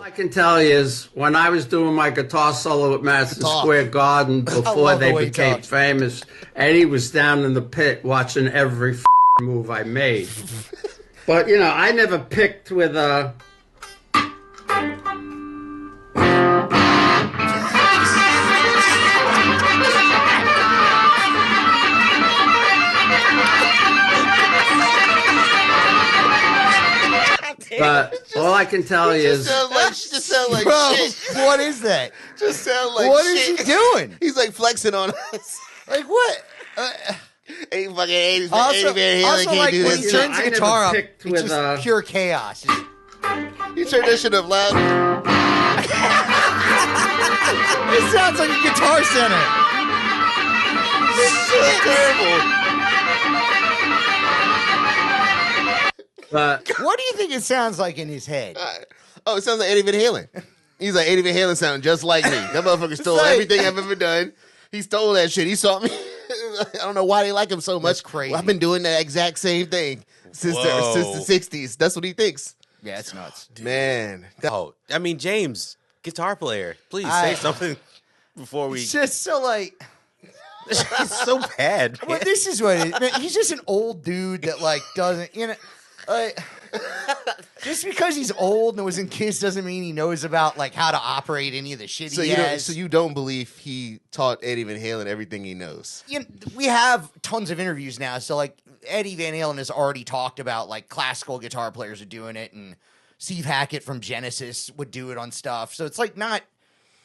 I can tell you is when I was doing my guitar solo at Madison Square Garden before they became famous, Eddie was down in the pit watching every move I made. But, you know, I never picked with a... But all I can tell you is... Just sound like Bro, shit. what is that? Just sound like What shit. is he doing? He's like flexing on us. Like what? Ain't fucking 80 Also, Van Halen also can't like do when this. he turns the I guitar up, never it's picked with, just pure chaos. You turn that shit up loud. It sounds like a Guitar Center. This is terrible. But What do you think it sounds like in his head? Oh, it sounds like Eddie Van Halen. He's like, Eddie Van Halen sound just like me. That motherfucker stole like- everything I've ever done. He stole that shit. He saw me. I don't know why they like him so much. That's crazy. Well, I've been doing the exact same thing since the 60s. That's what he thinks. Yeah, it's nuts. Dude. Man. Oh, I mean, James, guitar player, please say something before we. It's just so like... It's so bad. Well, this is what it is. Man, he's just an old dude that like doesn't, you know, just because he's old and was in Kiss doesn't mean he knows about like how to operate any of the shit So he you don't, has. so you don't believe he taught Eddie Van Halen everything he knows? You know, we have tons of interviews now, so like Eddie Van Halen has already talked about like classical guitar players are doing it, and Steve Hackett from Genesis would do it on stuff. So it's like not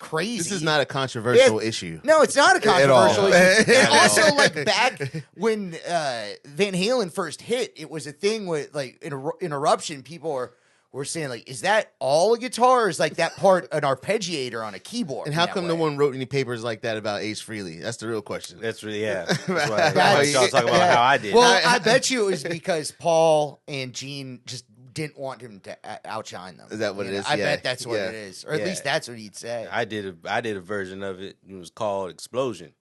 crazy. This is not a controversial issue. No, it's not a controversial issue. And At also, like back when Van Halen first hit, it was a thing with like interruption. People were saying like, "Is that all a guitar? Or is like that part an arpeggiator on a keyboard?" And how come no one wrote any papers like that about Ace Frehley? That's the real question. That's really, yeah. That's why y'all talk about how I did. Well, I bet you it was because Paul and Gene just didn't want him to outshine them. Is that what it is? I Yeah. bet that's what it is, or at least that's what he'd say. I did a version of it. It was called Explosion.